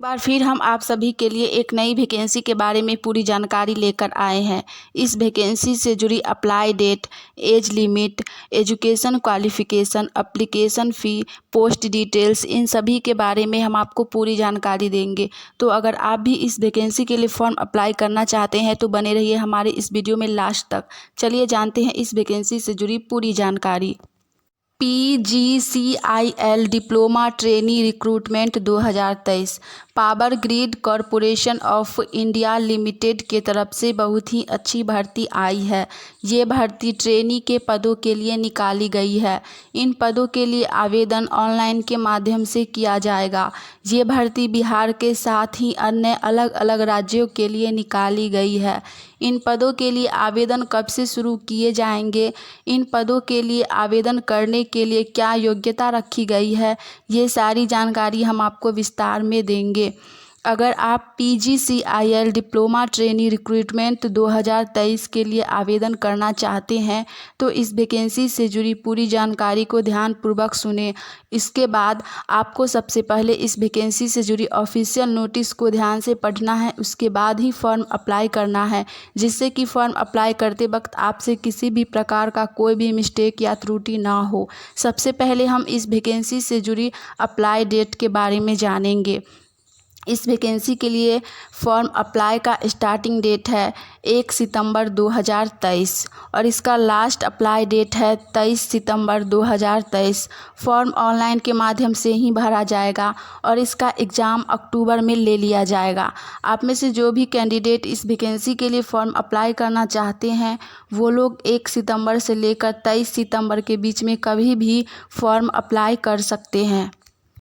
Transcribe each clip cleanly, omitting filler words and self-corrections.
बार फिर हम आप सभी के लिए एक नई वैकेंसी के बारे में पूरी जानकारी लेकर आए हैं। इस वैकेंसी से जुड़ी apply date, age limit, education qualification, application fee, post details, इन सभी के बारे में हम आपको पूरी जानकारी देंगे। तो अगर आप भी इस वैकेंसी के लिए फॉर्म अप्लाई करना चाहते हैं तो बने रहिए हमारे इस वीडियो में लास्ट तक। चलिए जानते हैं इस वैकेंसी से जुड़ी पूरी जानकारी। PGCIL diploma trainee recruitment 2023 power grid corporation of India limited के तरफ से बहुत ही अच्छी भर्ती आई है। ये भर्ती ट्रेनी के पदों के लिए निकाली गई है। इन पदों के लिए आवेदन ऑनलाइन के माध्यम से किया जाएगा। ये भर्ती बिहार के साथ ही अन्य अलग अलग राज्यों के लिए निकाली गई है। इन पदों के लिए आवेदन कब से शुरू किए जाएंगे, इन पदों के लिए आवेदन करने के लिए क्या योग्यता रखी गई है, ये सारी जानकारी हम आपको विस्तार में देंगे। अगर आप PGCIL डिप्लोमा ट्रेनी रिक्रूटमेंट 2023 के लिए आवेदन करना चाहते हैं तो इस वैकेंसी से जुड़ी पूरी जानकारी को ध्यानपूर्वक सुनें। इसके बाद आपको सबसे पहले इस वैकेंसी से जुड़ी ऑफिशियल नोटिस को ध्यान से पढ़ना है, उसके बाद ही फॉर्म अप्लाई करना है, जिससे कि फॉर्म अप्लाई करते वक्त आपसे किसी भी प्रकार का कोई भी मिस्टेक या त्रुटि ना हो। सबसे पहले हम इस वैकेंसी से जुड़ी अप्लाई डेट के बारे में जानेंगे। इस वैकेंसी के लिए फॉर्म अप्लाई का स्टार्टिंग डेट है 1 सितंबर 2023 और इसका लास्ट अप्लाई डेट है 23 सितंबर 2023। फॉर्म ऑनलाइन के माध्यम से ही भरा जाएगा और इसका एग्ज़ाम अक्टूबर में ले लिया जाएगा। आप में से जो भी कैंडिडेट इस वैकेंसी के लिए फॉर्म अप्लाई करना चाहते हैं वो लोग 1 सितंबर से लेकर 23 सितंबर के बीच में कभी भी फॉर्म अप्लाई कर सकते हैं।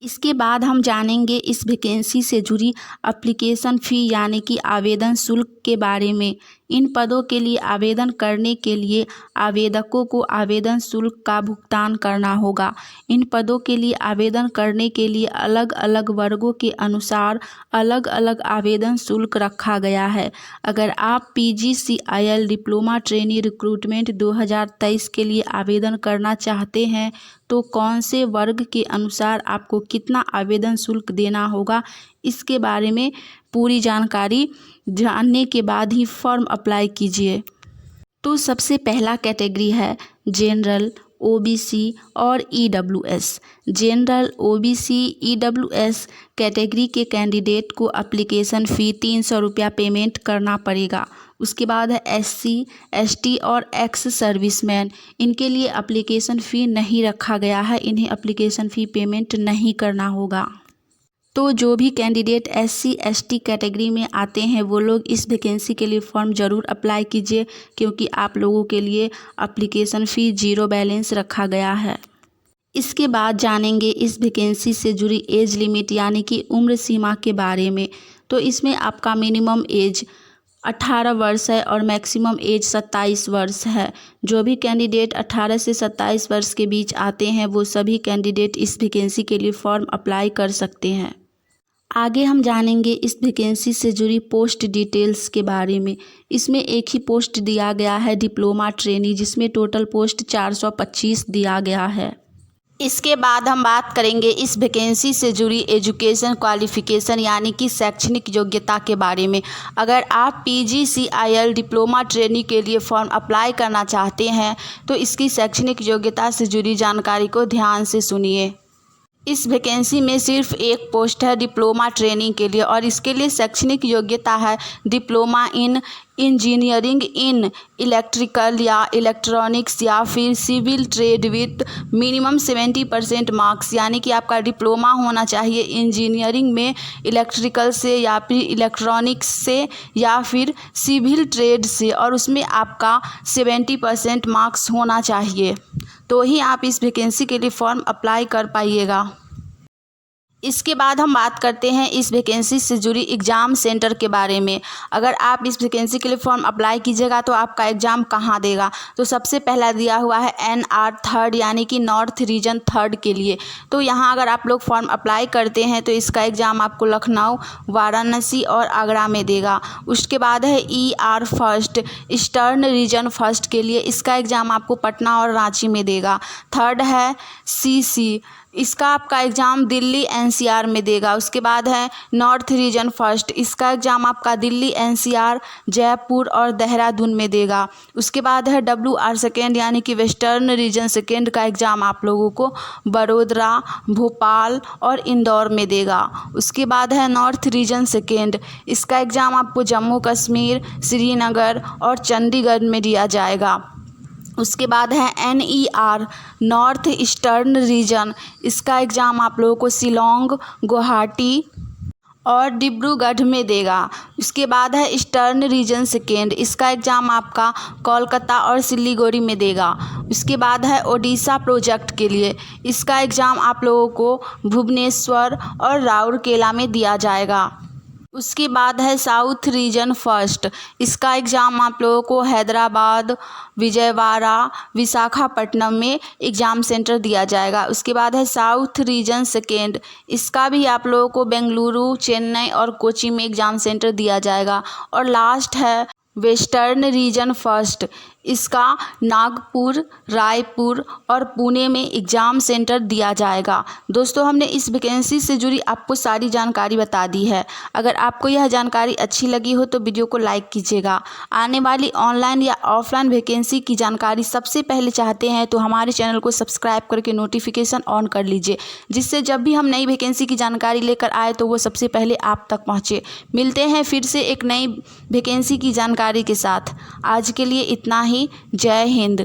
इसके बाद हम जानेंगे इस वैकेंसी से जुड़ी एप्लीकेशन फ़ी यानी कि आवेदन शुल्क के बारे में। इन पदों के लिए आवेदन करने के लिए आवेदकों को आवेदन शुल्क का भुगतान करना होगा। इन पदों के लिए आवेदन करने के लिए अलग अलग वर्गों के अनुसार अलग अलग आवेदन शुल्क रखा गया है। अगर आप PGCIL डिप्लोमा ट्रेनी रिक्रूटमेंट 2023 के लिए आवेदन करना चाहते हैं तो कौन से वर्ग के अनुसार आपको कितना आवेदन शुल्क देना होगा, इसके बारे में पूरी जानकारी जानने के बाद ही फॉर्म अप्लाई कीजिए। तो सबसे पहला कैटेगरी है जनरल, OBC और EWS। General, OBC, EWS category के कैंडिडेट को एप्लीकेशन फ़ी 300 रुपया पेमेंट करना पड़ेगा। उसके बाद है SC, ST और एक्स सर्विसमैन। इनके लिए एप्लीकेशन फ़ी नहीं रखा गया है, इन्हें एप्लीकेशन फ़ी पेमेंट नहीं करना होगा। तो जो भी कैंडिडेट SC, ST कैटेगरी में आते हैं वो लोग इस वैकेंसी के लिए फॉर्म ज़रूर अप्लाई कीजिए, क्योंकि आप लोगों के लिए एप्लीकेशन फ़ी 0 बैलेंस रखा गया है। इसके बाद जानेंगे इस वैकेंसी से जुड़ी एज लिमिट यानी कि उम्र सीमा के बारे में। तो इसमें आपका मिनिमम एज 18 वर्ष है और मैक्सिमम एज 27 वर्ष है। जो भी कैंडिडेट 18 से 27 वर्ष के बीच आते हैं वो सभी कैंडिडेट इस वैकेंसी के लिए फॉर्म अप्लाई कर सकते हैं। आगे हम जानेंगे इस वैकेंसी से जुड़ी पोस्ट डिटेल्स के बारे में। इसमें एक ही पोस्ट दिया गया है डिप्लोमा ट्रेनी, जिसमें टोटल पोस्ट 425 दिया गया है। इसके बाद हम बात करेंगे इस वैकेंसी से जुड़ी एजुकेशन क्वालिफ़िकेशन यानी कि शैक्षणिक योग्यता के बारे में। अगर आप PGCIL डिप्लोमा ट्रेनी के लिए फॉर्म अप्लाई करना चाहते हैं तो इसकी शैक्षणिक योग्यता से जुड़ी जानकारी को ध्यान से सुनिए। इस वैकेंसी में सिर्फ एक पोस्ट है डिप्लोमा ट्रेनिंग के लिए और इसके लिए शैक्षणिक योग्यता है diploma in engineering in electrical या इलेक्ट्रॉनिक्स या फिर civil trade with minimum 70% marks. यानी कि आपका डिप्लोमा होना चाहिए इंजीनियरिंग में, इलेक्ट्रिकल से या फिर इलेक्ट्रॉनिक्स से या फिर सिविल ट्रेड से, और उसमें आपका 70% मार्क्स होना चाहिए, तो ही आप इस वैकेंसी के लिए फॉर्म अप्लाई कर पाइएगा। इसके बाद हम बात करते हैं इस वैकेंसी से जुड़ी एग्ज़ाम सेंटर के बारे में। अगर आप इस वैकेंसी के लिए फॉर्म अप्लाई कीजिएगा तो आपका एग्ज़ाम कहाँ देगा, तो सबसे पहला दिया हुआ है NR 3 यानी कि नॉर्थ रीजन 3 के लिए। तो यहाँ अगर आप लोग फॉर्म अप्लाई करते हैं तो इसका एग्ज़ाम आपको लखनऊ, वाराणसी और आगरा में देगा। उसके बाद है ER 1 ईस्टर्न रीजन 1 के लिए, इसका एग्ज़ाम आपको पटना और रांची में देगा। थर्ड है CC इसका आपका एग्ज़ाम दिल्ली एनसीआर में देगा। उसके बाद है नॉर्थ रीजन फर्स्ट, इसका एग्ज़ाम आपका दिल्ली एनसीआर, जयपुर और देहरादून में देगा। उसके बाद है WR सेकेंड यानी कि वेस्टर्न रीजन सेकेंड का एग्ज़ाम आप लोगों को बड़ोदरा, भोपाल और इंदौर में देगा। उसके बाद है नॉर्थ रीजन सेकेंड, इसका एग्ज़ाम आपको जम्मू कश्मीर, श्रीनगर और चंडीगढ़ में दिया जाएगा। उसके बाद है NER नॉर्थ ईस्टर्न रीजन, इसका एग्ज़ाम आप लोगों को शिलोंग, गुवाहाटी और डिब्रूगढ़ में देगा। उसके बाद है ईस्टर्न रीजन सेकेंड, इसका एग्ज़ाम आपका कोलकाता और सिलीगुड़ी में देगा। उसके बाद है ओडिशा प्रोजेक्ट के लिए, इसका एग्ज़ाम आप लोगों को भुवनेश्वर और राउरकेला में दिया जाएगा। उसके बाद है साउथ रीजन फर्स्ट, इसका एग्ज़ाम आप लोगों को हैदराबाद, विजयवाड़ा, विशाखापट्टनम में एग्ज़ाम सेंटर दिया जाएगा। उसके बाद है साउथ रीजन सेकेंड, इसका भी आप लोगों को बेंगलुरु, चेन्नई और कोची में एग्ज़ाम सेंटर दिया जाएगा। और लास्ट है वेस्टर्न रीजन फर्स्ट, इसका नागपुर, रायपुर और पुणे में एग्ज़ाम सेंटर दिया जाएगा। दोस्तों, हमने इस वैकेंसी से जुड़ी आपको सारी जानकारी बता दी है। अगर आपको यह जानकारी अच्छी लगी हो तो वीडियो को लाइक कीजिएगा। आने वाली ऑनलाइन या ऑफलाइन वैकेंसी की जानकारी सबसे पहले चाहते हैं तो हमारे चैनल को सब्सक्राइब करके नोटिफिकेशन ऑन कर लीजिए, जिससे जब भी हम नई वैकेंसी की जानकारी लेकर आए तो वो सबसे पहले आप तक पहुँचे। मिलते हैं फिर से एक नई वैकेंसी की जानकारी के साथ। आज के लिए इतना ही। जय हिंद।